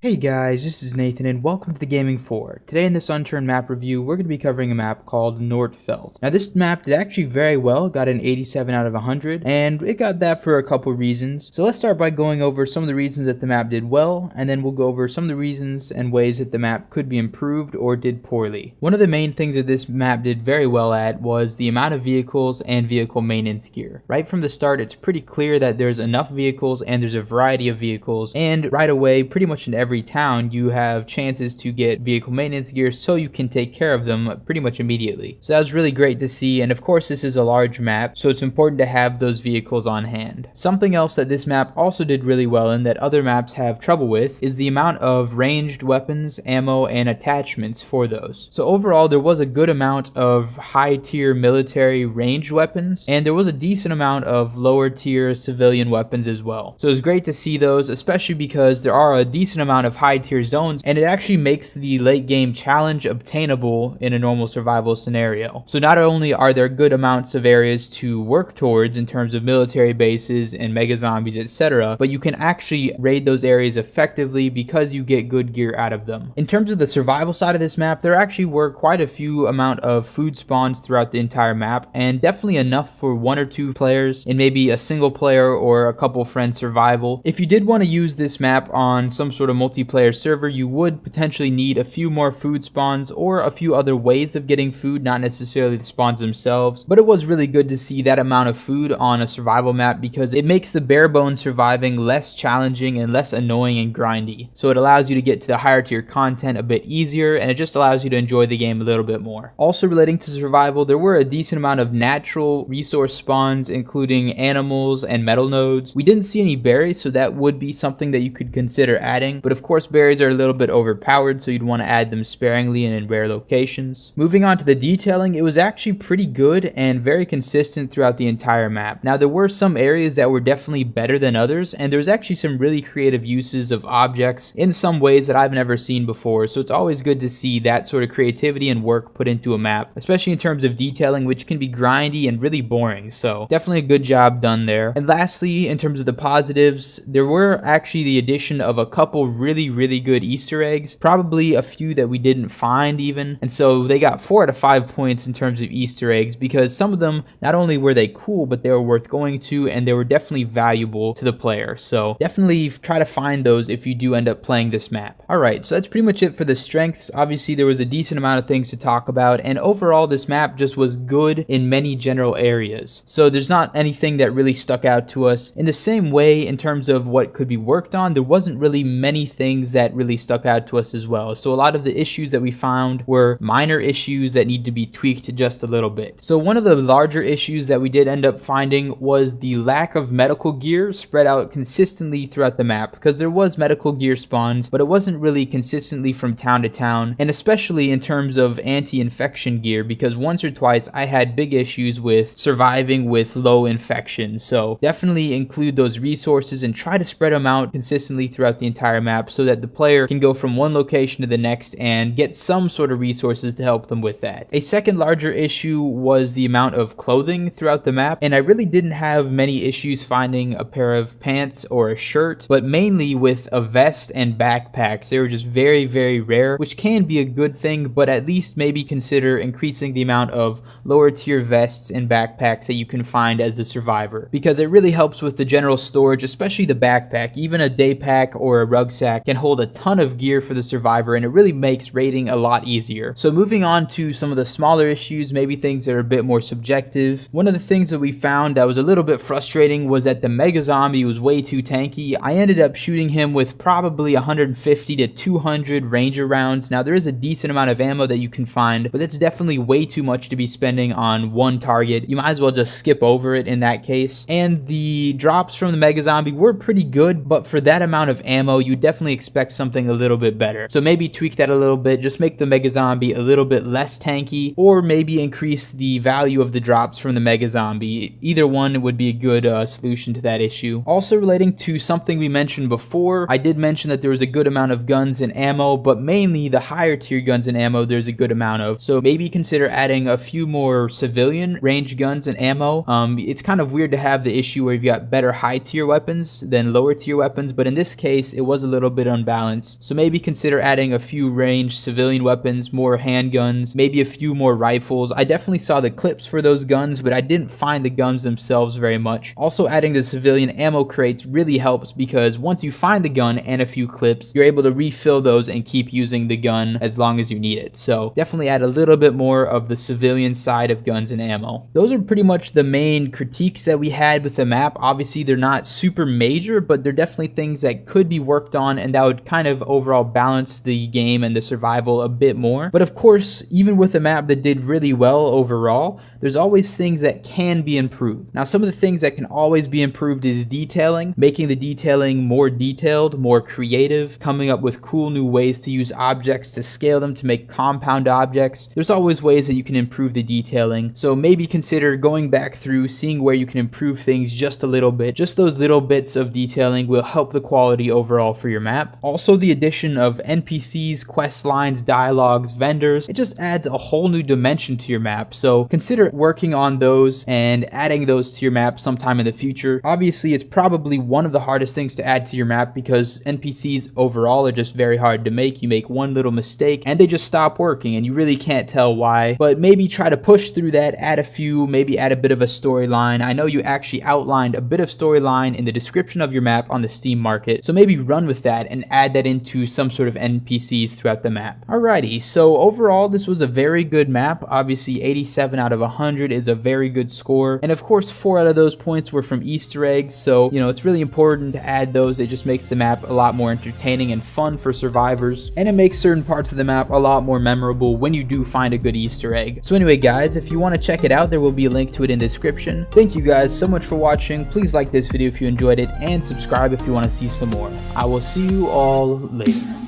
Hey guys, this is Nathan and welcome to the Gaming 4. Today in this Unturned map review, we're going to be covering a map called Nortfelt. Now this map did actually very well, got an 87 out of 100, and it got that for a couple reasons. So let's start by going over some of the reasons that the map did well, and then we'll go over some of the reasons and ways that the map could be improved or did poorly. One of the main things that this map did very well at was the amount of vehicles and vehicle maintenance gear. Right from the start, it's pretty clear that there's enough vehicles and there's a variety of vehicles, and right away, pretty much in every town you have chances to get vehicle maintenance gear so you can take care of them pretty much immediately. So that was really great to see, and of course this is a large map, so it's important to have those vehicles on hand. Something else that this map also did really well and that other maps have trouble with is the amount of ranged weapons, ammo, and attachments for those. So overall there was a good amount of high tier military ranged weapons, and there was a decent amount of lower tier civilian weapons as well. So it was great to see those, especially because there are a decent amount of high tier zones, and it actually makes the late game challenge obtainable in a normal survival scenario. So not only are there good amounts of areas to work towards in terms of military bases and mega zombies, etc., but you can actually raid those areas effectively because you get good gear out of them. In terms of the survival side of this map, there actually were quite a few amount of food spawns throughout the entire map, and definitely enough for 1 or 2 players in maybe a single player or a couple friend survival. If you did want to use this map on some sort of multiplayer server, you would potentially need a few more food spawns or a few other ways of getting food, not necessarily the spawns themselves, but it was really good to see that amount of food on a survival map because it makes the bare bones surviving less challenging and less annoying and grindy. So it allows you to get to the higher tier content a bit easier, and it just allows you to enjoy the game a little bit more. Also relating to survival, there were a decent amount of natural resource spawns, including animals and metal nodes. We didn't see any berries, so that would be something that you could consider adding, but of course berries are a little bit overpowered, so you'd want to add them sparingly and in rare locations. Moving on to the detailing, it was actually pretty good and very consistent throughout the entire map. Now there were some areas that were definitely better than others, and there was actually some really creative uses of objects in some ways that I've never seen before, so it's always good to see that sort of creativity and work put into a map, especially in terms of detailing, which can be grindy and really boring, so definitely a good job done there. And lastly, in terms of the positives, there were actually the addition of a couple really good Easter eggs, probably a few that we didn't find even, and so they got 4 out of 5 points in terms of Easter eggs because some of them, not only were they cool, but they were worth going to, and they were definitely valuable to the player. So definitely try to find those if you do end up playing this map. Alright, so that's pretty much it for the strengths. Obviously there was a decent amount of things to talk about, and overall this map just was good in many general areas. So there's not anything that really stuck out to us. In the same way, in terms of what could be worked on, there wasn't really many things that really stuck out to us as well. So a lot of the issues that we found were minor issues that need to be tweaked just a little bit. So one of the larger issues that we did end up finding was the lack of medical gear spread out consistently throughout the map, because there was medical gear spawns, but it wasn't really consistently from town to town, and especially in terms of anti-infection gear, because once or twice I had big issues with surviving with low infection. So definitely include those resources and try to spread them out consistently throughout the entire map so that the player can go from one location to the next and get some sort of resources to help them with that. A second larger issue was the amount of clothing throughout the map, and I really didn't have many issues finding a pair of pants or a shirt, but mainly with a vest and backpacks. They were just very rare, which can be a good thing, but at least maybe consider increasing the amount of lower tier vests and backpacks that you can find as a survivor, because it really helps with the general storage, especially the backpack. Even a day pack or a rucksack can hold a ton of gear for the survivor, and it really makes raiding a lot easier. So moving on to some of the smaller issues, maybe things that are a bit more subjective. One of the things that we found that was a little bit frustrating was that the mega zombie was way too tanky. I ended up shooting him with probably 150 to 200 ranger rounds. Now there is a decent amount of ammo that you can find, but that's definitely way too much to be spending on one target. You might as well just skip over it in that case. And the drops from the mega zombie were pretty good, but for that amount of ammo you definitely expect something a little bit better. So maybe tweak that a little bit, just make the mega zombie a little bit less tanky, or maybe increase the value of the drops from the mega zombie. Either one would be a good solution to that issue. Also relating to something we mentioned before, I did mention that there was a good amount of guns and ammo, but mainly the higher tier guns and ammo there's a good amount of. So maybe consider adding a few more civilian range guns and ammo. It's kind of weird to have the issue where you've got better high tier weapons than lower tier weapons, but in this case it was a little bit unbalanced. So maybe consider adding a few ranged civilian weapons, more handguns, maybe a few more rifles. I definitely saw the clips for those guns, but I didn't find the guns themselves very much. Also, adding the civilian ammo crates really helps because once you find the gun and a few clips, you're able to refill those and keep using the gun as long as you need it. So definitely add a little bit more of the civilian side of guns and ammo. Those are pretty much the main critiques that we had with the map. Obviously, they're not super major, but they're definitely things that could be worked on and that would kind of overall balance the game and the survival a bit more. But of course, even with a map that did really well overall, there's always things that can be improved. Now, some of the things that can always be improved is detailing, making the detailing more detailed, more creative, coming up with cool new ways to use objects to scale them to make compound objects. There's always ways that you can improve the detailing. So maybe consider going back through, seeing where you can improve things just a little bit. Just those little bits of detailing will help the quality overall for your map. Also, the addition of NPCs, quest lines, dialogues, vendors, it just adds a whole new dimension to your map. So consider working on those and adding those to your map sometime in the future. Obviously, it's probably one of the hardest things to add to your map because NPCs overall are just very hard to make. You make one little mistake and they just stop working and you really can't tell why. But maybe try to push through that, add a few, maybe add a bit of a storyline. I know you actually outlined a bit of storyline in the description of your map on the Steam market, so maybe run with that and add that into some sort of NPCs throughout the map. Alrighty, so overall this was a very good map. Obviously 87 out of 100 is a very good score, and of course 4 out of those points were from Easter eggs, so you know it's really important to add those. It just makes the map a lot more entertaining and fun for survivors, and it makes certain parts of the map a lot more memorable when you do find a good Easter egg. So anyway guys, if you want to check it out, there will be a link to it in the description. Thank you guys so much for watching. Please like this video if you enjoyed it and subscribe if you want to see some more. I will see you all later.